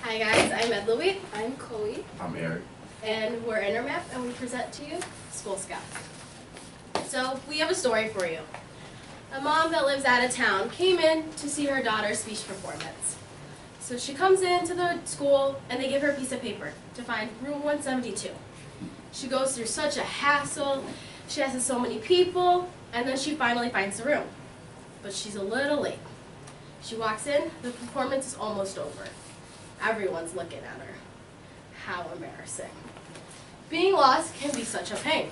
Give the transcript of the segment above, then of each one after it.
Hi guys, I'm Edlowie. I'm Chloe. I'm Eric. And we're Intermap, and we present to you SkoolScout. So we have a story for you. A mom that lives out of town came in to see her daughter's speech performance. So she comes into the school and they give her a piece of paper to find room 172. She goes through such a hassle, she asks so many people, and then she finally finds the room. But she's a little late. She walks in, the performance is almost over. Everyone's looking at her. How embarrassing. Being lost can be such a pain.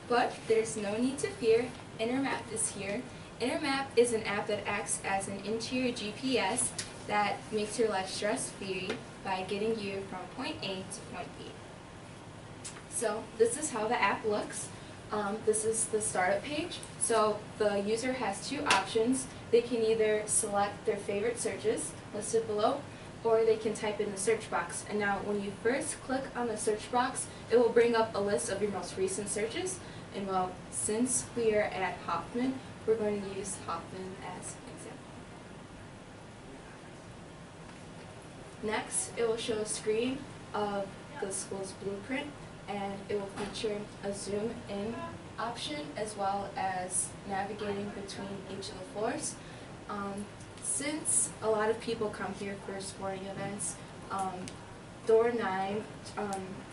But there's no need to fear. Intermap is here. Intermap is an app that acts as an interior GPS that makes your life stress-free by getting you from point A to point B. So this is how the app looks. This is the startup page. So the user has two options. They can either select their favorite searches listed below, or they can type in the search box. And now when you first click on the search box, it will bring up a list of your most recent searches. And well, since we are at Hoffman, we're going to use Hoffman as an example. Next, it will show a screen of the school's blueprint, and it will feature a zoom in option as well as navigating between each of the floors. Since a lot of people come here for sporting events, door 9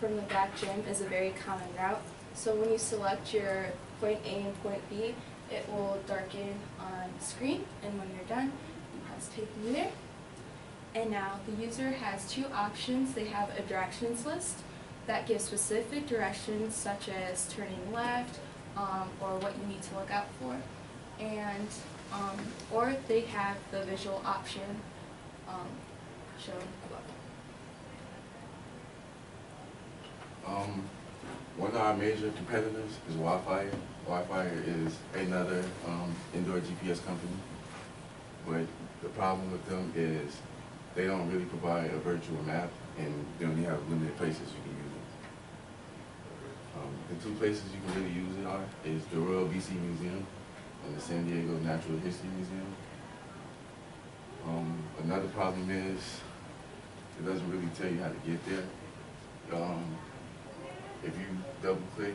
from the back gym is a very common route. So when you select your point A and point B, it will darken on screen, and when you're done, it has taken you there. And now the user has two options. They have a directions list that gives specific directions such as turning left or what you need to look out for, and or they have the visual option shown above. One of our major competitors is Wi-Fi. Wi-Fi is another indoor GPS company, but the problem with them is they don't really provide a virtual map, and they only have limited places you can use it. The two places you can really use it is the Royal BC Museum and the San Diego Natural History Museum. Another problem is it doesn't really tell you how to get there. If you double click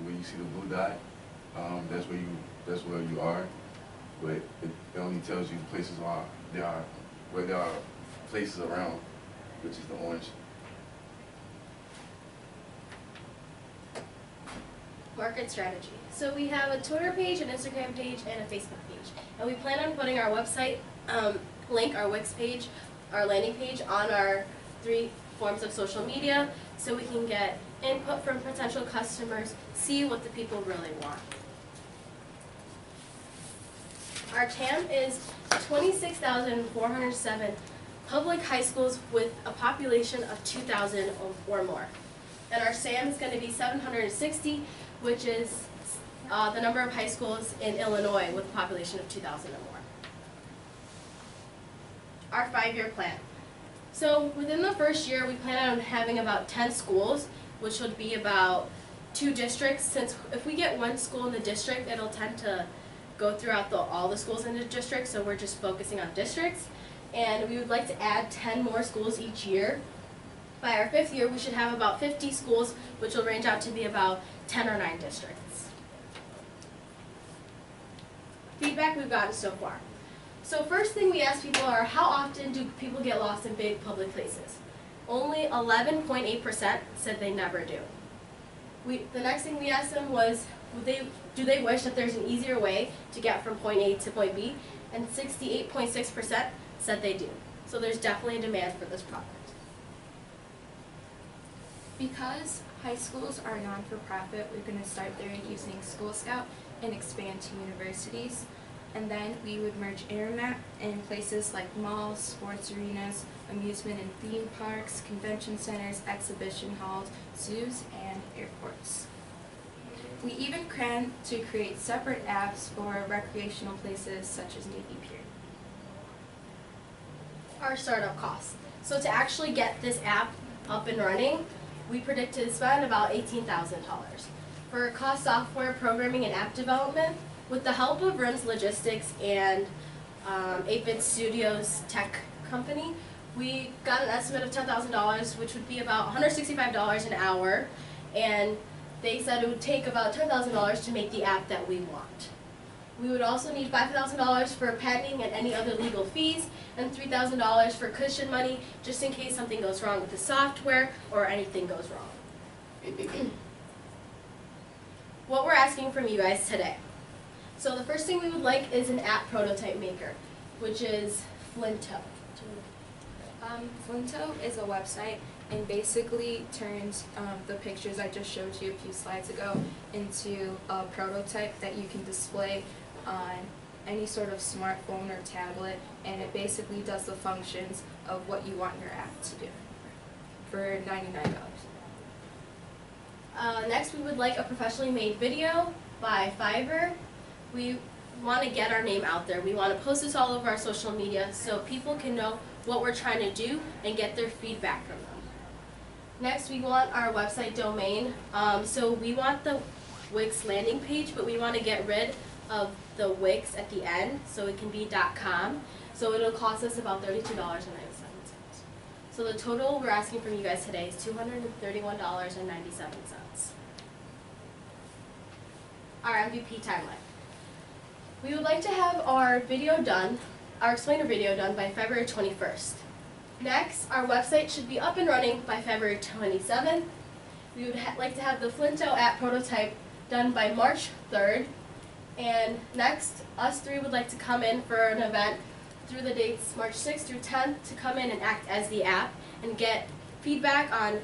where you see the blue dot, that's where you are, but it only tells you the places where there are places around, which is the orange. Market strategy. So we have a Twitter page, an Instagram page, and a Facebook page. And we plan on putting our website link, our Wix page, our landing page on our 3 forms of social media so we can get input from potential customers, see what the people really want. Our TAM is 26,407 public high schools with a population of 2,000 or more. And our SAM is going to be 760, which is the number of high schools in Illinois with a population of 2,000 or more. Our 5-year plan. So within the first year, we plan on having about 10 schools, which would be about 2 districts. Since if we get 1 school in the district, it'll tend to go throughout all the schools in the district, so we're just focusing on districts. And we would like to add 10 more schools each year. By our 5th year, we should have about 50 schools, which will range out to be about 10 or 9 districts. Feedback we've gotten so far. So first thing we ask people are, how often do people get lost in big public places? Only 11.8% said they never do. The next thing we asked them was, do they wish that there's an easier way to get from point A to point B? And 68.6% said they do. So there's definitely a demand for this product. Because high schools are non-for-profit, we're going to start there using SkoolScout and expand to universities. And then we would merge Intermap in places like malls, sports arenas, amusement and theme parks, convention centers, exhibition halls, zoos, and airports. We even plan to create separate apps for recreational places such as Navy Pier. Our startup costs. So to actually get this app up and running, we predict to spend about $18,000. For cost software programming and app development, with the help of RIMS Logistics and 8-Bit Studios tech company. We got an estimate of $10,000, which would be about $165 an hour, and they said it would take about $10,000 to make the app that we want. We would also need $5,000 for patenting and any other legal fees, and $3,000 for cushion money, just in case something goes wrong with the software or anything goes wrong. What we're asking from you guys today. So the first thing we would like is an app prototype maker, which is Flinto. Flinto is a website and basically turns the pictures I just showed you a few slides ago into a prototype that you can display on any sort of smartphone or tablet, and it basically does the functions of what you want your app to do for $99. Next, we would like a professionally made video by Fiverr. We want to get our name out there. We want to post this all over our social media so people can know what we're trying to do and get their feedback from them. Next, we want our website domain. So we want the Wix landing page, but we want to get rid of the Wix at the end, so it can be .com. So it'll cost us about $32.97. So the total we're asking from you guys today is $231.97. Our MVP timeline. We would like to have our video done, our explainer video done by February 21st. Next, our website should be up and running by February 27th. We would like to have the Flinto app prototype done by March 3rd. And next, us three would like to come in for an event through the dates March 6th through 10th to come in and act as the app and get feedback on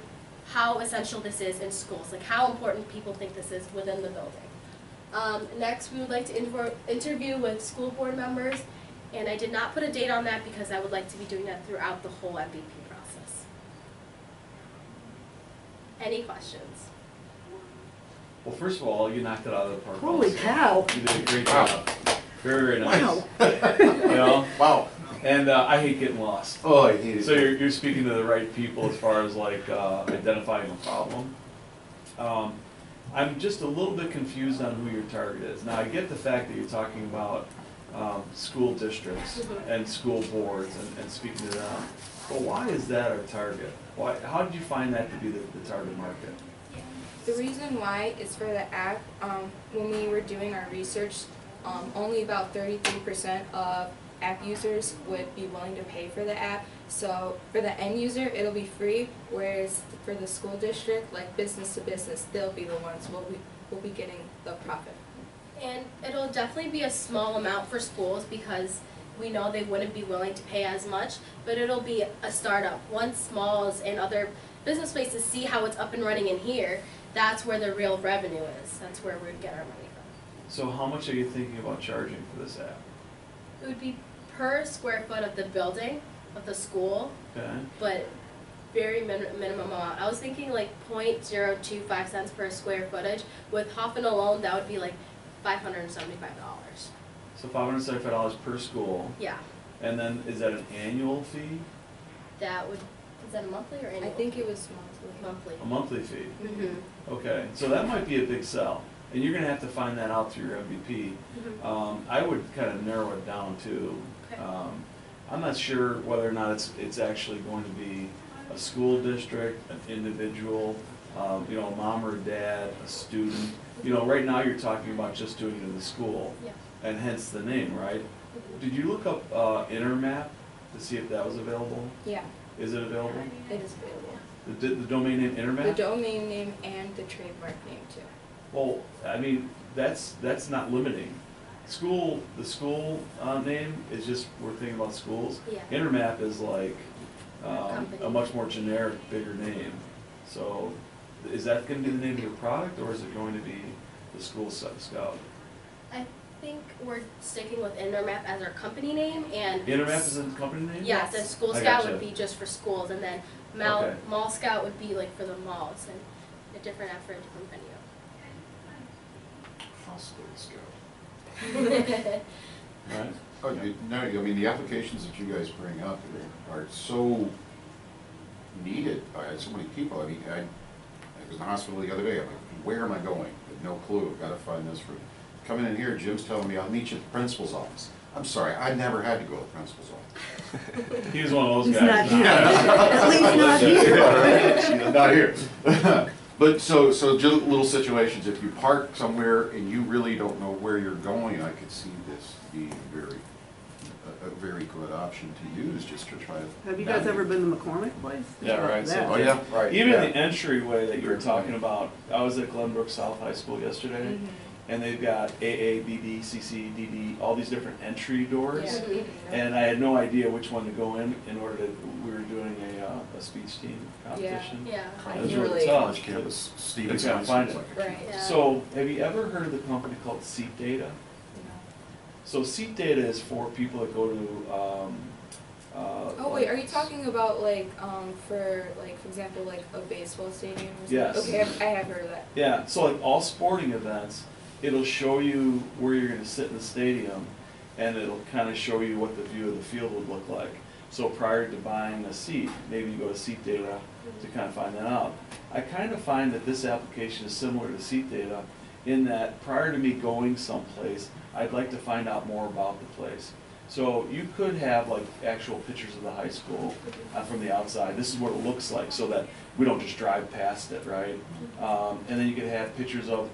how essential this is in schools, like how important people think this is within the building. Next, we would like to interview with school board members, and I did not put a date on that because I would like to be doing that throughout the whole MVP process. Any questions? Well, first of all, you knocked it out of the park. Holy also. cow. You did a great job. Very, very nice. Wow. You know? Wow. And I hate getting lost. Oh, I hate it. So you're speaking to the right people as far as like identifying a problem. I'm just a little bit confused on who your target is. Now I get the fact that you're talking about school districts and school boards and speaking to them. But why is that our target? Why? How did you find that to be the target market? The reason why is for the app, when we were doing our research, only about 33% of app users would be willing to pay for the app. So for the end user, it'll be free, whereas for the school district, like business to business, they'll be the ones will be getting the profit. And it'll definitely be a small amount for schools because we know they wouldn't be willing to pay as much, but it'll be a startup. Once smalls and other business places see how it's up and running in here, that's where the real revenue is. That's where we'd get our money from. So how much are you thinking about charging for this app? It would be per square foot of the building, of the school, Okay. but very minimum amount. I was thinking like 0.025 cents per square footage. With Hoffman alone, that would be like $575. So $575 per school. Yeah, And then is that an annual fee? that would, is that a monthly or annual? I think it was monthly. monthly. A monthly fee. Mm-hmm. Okay, so that might be a big sell, and you're gonna have to find that out through your MVP. I would kind of narrow it down too. Okay. I'm not sure whether or not it's actually going to be a school district, an individual, you know, a mom or dad, a student. You know, right now you're talking about just doing it in the school, Yeah. and hence the name, right? Did you look up Intermap to see if that was available? Yeah, Is it available? it is available. The domain name Intermap? The domain name and the trademark name too. Well, I mean, that's not limiting. The school name is just, we're thinking about schools. Yeah. Intermap is like Company. a much more generic, bigger name. So is that going to be the name of your product, or is it going to be the SkoolScout? I think we're sticking with Intermap as our company name, and Intermap is the company name? yeah, the School I Scout gotcha. would be just for schools, and then Okay. Mall Scout would be like for the malls, and a different app for a different venue. SkoolScout. Right? Oh, no, I mean, the applications that you guys bring up are so needed by so many people. I mean, I was in the hospital the other day, I'm like, where am I going? I had no clue, gotta find this for, coming in here, Jim's telling me, I'll meet you at the principal's office. I'm sorry, I never had to go to the principal's office. He was one of those He's guys. not here. At least not here. Not here. But so little situations, if you park somewhere and you really don't know where you're going, I could see this being a very good option to use, just to try to. Have you guys ever been to McCormick Place? Yeah, right. That. Oh, yeah, right. Even yeah. the entryway that you were talking about, I was at Glenbrook South High School yesterday, and they've got AA, BB, CC, DD, all these different entry doors. Yeah. And I had no idea which one to go in order to, we were doing a speech team competition. Yeah. It was Really? really tough. College campus, Stevens They can't find it. Right. Yeah. So, have you ever heard of the company called Seat Data? So Seat Data is for people that go to, Oh wait, are you talking about like for example like a baseball stadium or something? Yes. Okay, I have heard of that. Yeah, so like all sporting events, it'll show you where you're gonna sit in the stadium, and it'll kind of show you what the view of the field would look like. So prior to buying a seat, maybe you go to Seat Data to kind of find that out. I kind of find that this application is similar to Seat Data in that prior to me going someplace, I'd like to find out more about the place. So you could have like actual pictures of the high school from the outside. This is what it looks like, so that we don't just drive past it, right? And then you could have pictures of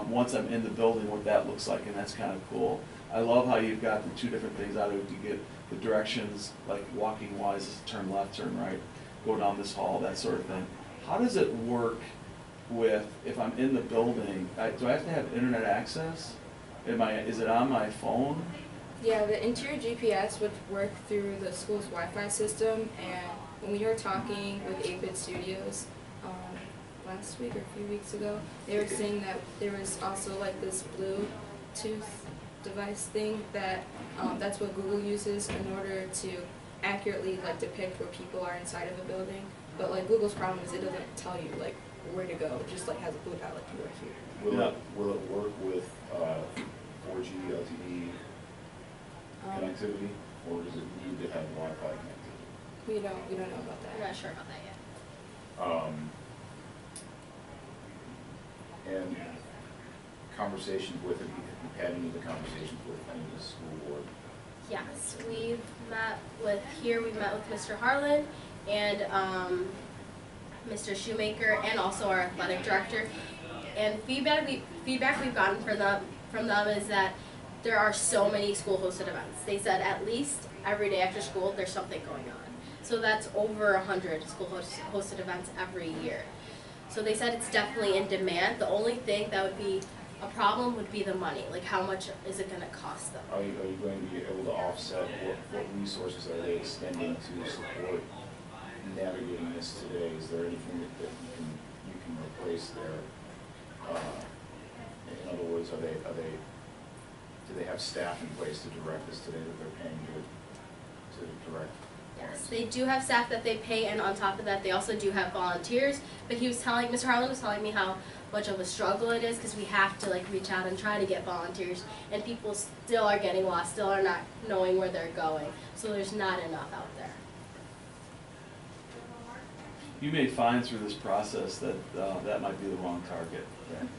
once I'm in the building, what that looks like, and that's kind of cool. I love how you've got the two different things out of it. You get the directions, like walking wise, turn left, turn right, go down this hall, that sort of thing. How does it work with, if I'm in the building, do I have to have internet access? Is it on my phone? Yeah, the interior GPS would work through the school's Wi-Fi system, and when we were talking with 8-Bit Studios last week or a few weeks ago, they were saying that there was also like this Bluetooth device thing that that's what Google uses in order to accurately like depict where people are inside of a building. But like Google's problem is it doesn't tell you like where to go, it just like has a blue dot like you are here. Will it work with 4G LTE connectivity, or does it need to have Wi-Fi connectivity? We don't know about I'm that. not sure about that yet. And conversations with, have you had any of the conversations with any of the school board? Yes, we've met with Mr. Harlan and Mr. Shoemaker and also our athletic director. And feedback we've gotten from them is that there are so many school-hosted events. They said at least every day after school there's something going on. So that's over 100 school-hosted events every year. So they said it's definitely in demand. The only thing that would be a problem would be the money. Like how much is it going to cost them? Are you going to be able to offset what resources are they extending to support navigating this today? Is there anything that you can replace there? In other words, do they have staff in place to direct this today that they're paying to direct? Yes, they do have staff that they pay, and on top of that, they also do have volunteers. But Mr. Harlan was telling me how much of a struggle it is because we have to like reach out and try to get volunteers, and people still are getting lost, still are not knowing where they're going. So there's not enough out there. You may find through this process that that might be the wrong target,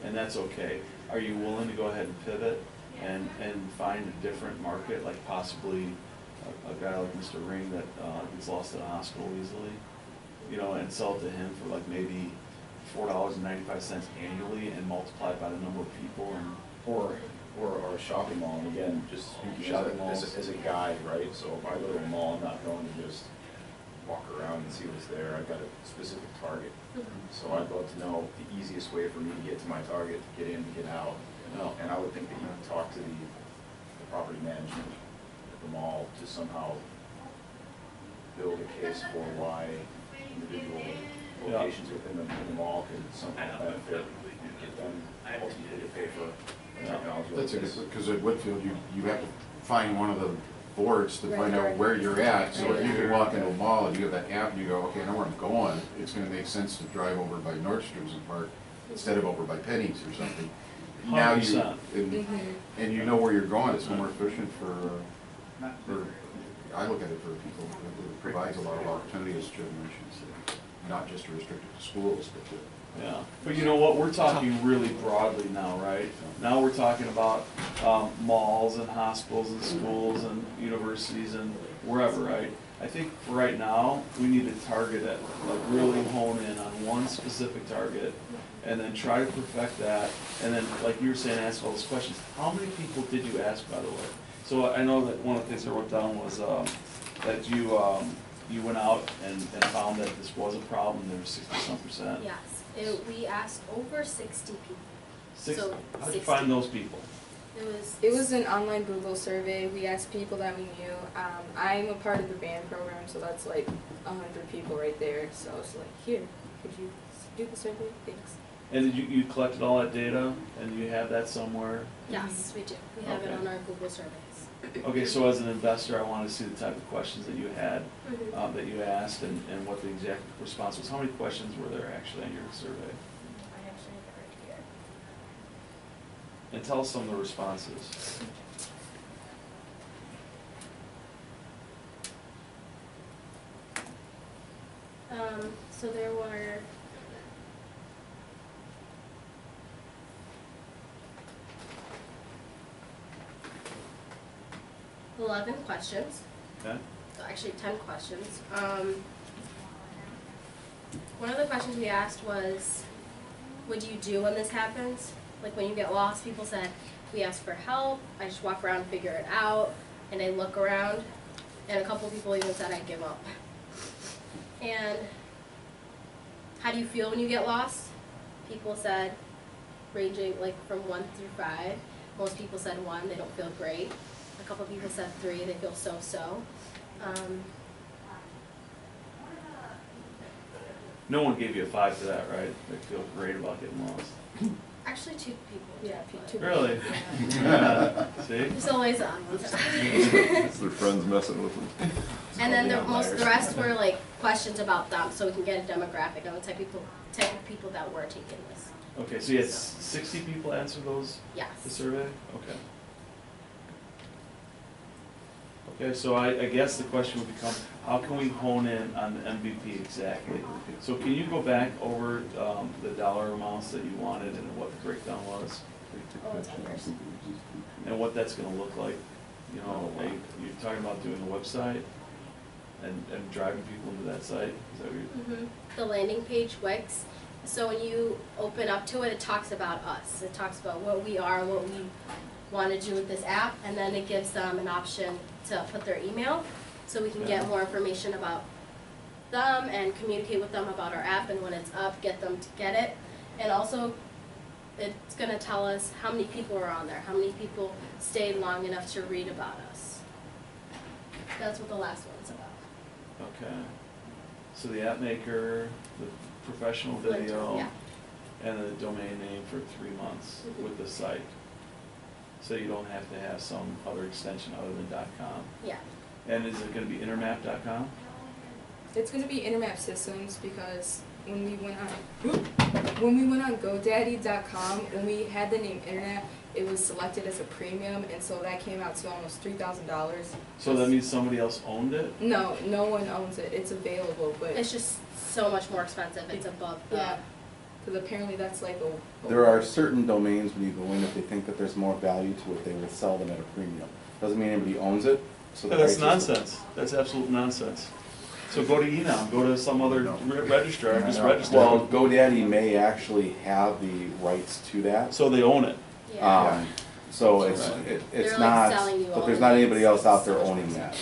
and that's okay. Are you willing to go ahead and pivot and find a different market, like possibly a guy like Mr. Ring that gets lost in a hospital easily, you know, and sell it to him for like maybe $4.95 annually and multiply it by the number of people, and Or a shopping mall, and again, just speaking Shopping malls. as a guide, right? So if I go to a mall, I'm not going to just walk around and see what's there. I've got a specific target. So I'd love to know the easiest way for me to get to my target, to get in, to get out. And I would think that you can talk to the property management at the mall to somehow build a case for why individual locations within the mall could somehow benefit, get them ultimately to pay for technology like That's a this. good, because at Whitfield, you have to find one of the boards to find out Right. where you're at. So if you can walk into a mall and you have that app and you go, okay, I know where I'm going, it's gonna make sense to drive over by Nordstrom's and park instead of over by Penny's or something. Now you, 100%. and you know where you're going, it's more efficient for, I look at it for people, it provides a lot of opportunity, as Jim mentioned, not just restricted to schools, but to. yeah. But you know what, we're talking really broadly now, right? Now we're talking about malls and hospitals and schools and universities and wherever, right? I think for right now, we need to target it, like really hone in on one specific target, and then try to perfect that, and then, like you were saying, ask all those questions. How many people did you ask, by the way? So I know that one of the things I wrote down was, that you went out and found that this was a problem, there was 60-some%. Yes, we asked over 60 people. So, How'd you 60. find those people? It was an online Google survey. We asked people that we knew. I'm a part of the band program, so that's like 100 people right there. So it's like, here, could you do the survey? Thanks. And did you collected all that data, and you have that somewhere? Yes, we do. We have it Okay. on our Google surveys. Okay, so as an investor, I wanted to see the type of questions that you had, Mhm. that you asked, and what the exact response was. How many questions were there actually in your survey? I actually have it right here. And tell us some of the responses. So there were 11 questions. Okay? Actually 10 questions. One of the questions we asked was, what do you do when this happens? Like when you get lost, people said, we ask for help, I just walk around and figure it out, and I look around, and a couple people even said I give up. And how do you feel when you get lost? People said, ranging like from 1 through 5. Most people said 1, they don't feel great. A couple people said 3, they feel so-so. No one gave you a 5 for that, right? They feel great about getting lost. Actually, 2 people. Yeah, two. Really? Yeah. See? There's always on. It's their friends messing with them. And then the Outliers. rest were like questions about them, so we can get a demographic on the type of people that were taking this. Okay, so you had 60 people answer the Yes. survey? Okay. Okay, so I guess the question would become, how can we hone in on the MVP exactly? So can you go back over the dollar amounts that you wanted and what the breakdown was? Oh, it's others. And what that's gonna look like? You know, you're talking about doing a website and driving people into that site? Is that what you're? The landing page, Wix. So when you open up to it, it talks about us. It talks about what we are, what we want to do with this app, and then it gives them an option to put their email, so we can get more information about them and communicate with them about our app, and when it's up, get them to get it. And also, it's going to tell us how many people are on there, how many people stayed long enough to read about us. That's what the last one's about. Okay. So the app maker, the professional video, Yeah. and the domain name for 3 months Mhm. with the site. So you don't have to have some other extension other than .com. Yeah. And is it gonna be intermap.com? It's gonna be Intermap Systems because when we went on GoDaddy.com, when we had the name Internet, it was selected as a premium, and so that came out to almost $3,000. So that means somebody else owned it? No, no one owns it. It's available, but It's just so much more expensive. It's above the. yeah, because apparently that's like a. There are certain domains when you go in, if they think that there's more value to it, they will sell them at a premium. Doesn't mean anybody owns it, so the That's price is- nonsense. That's absolute nonsense. So go to Enom, go to some other registrar, and just I know. register. Well, GoDaddy may actually have the rights to that. So they own it. Yeah. So it's, Right. it's They're like not, selling you but all there's of not it. anybody else out there So much owning more that.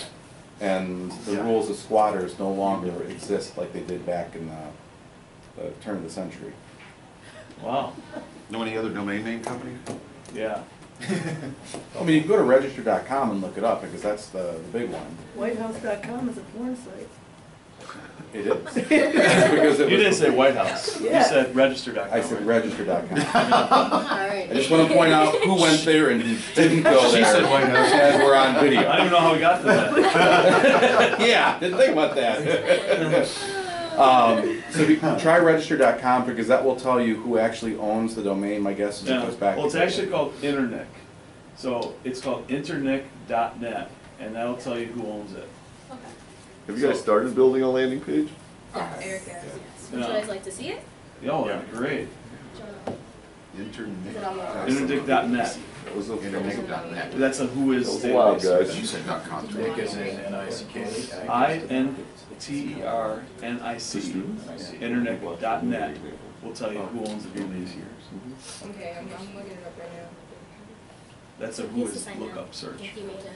And the Yeah. rules of squatters no longer exist like they did back in the turn of the century. Wow. Know any other domain name companies? Yeah. I mean, you can go to register.com and look it up, because that's the big one. WhiteHouse.com is a porn site. It is. Because it You was- didn't say White House. You Yeah. said register.com. I said right? register.com. All right. I just want to point out who went there and who didn't go there. She said White House. As we're on I video. don't even know how we got to that. Yeah, didn't think about that. So if you can try register.com, because that will tell you who actually owns the domain. My guess is it Yeah. goes back. Well, it's to- actually called Internic. So it's called internic.net, and that'll tell you who owns it. Okay. Have you guys started building a landing page? Eric has. Would you guys like to see it? Oh, that'd be great. Jonah? Interdict.net. That was a Internick.net. That's a who is That was loud, database. guys. You said not content. Nick is in N-I-C-K. INTERNIC. Internet.net will tell you who owns the domain. Okay, I'm looking it up right now. That's a He who has to is sign lookup that search. if you made it.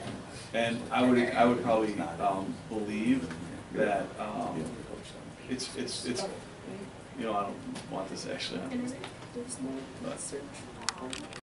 And I would probably believe that it's you know, I don't want this actually on. Internet, there's no search.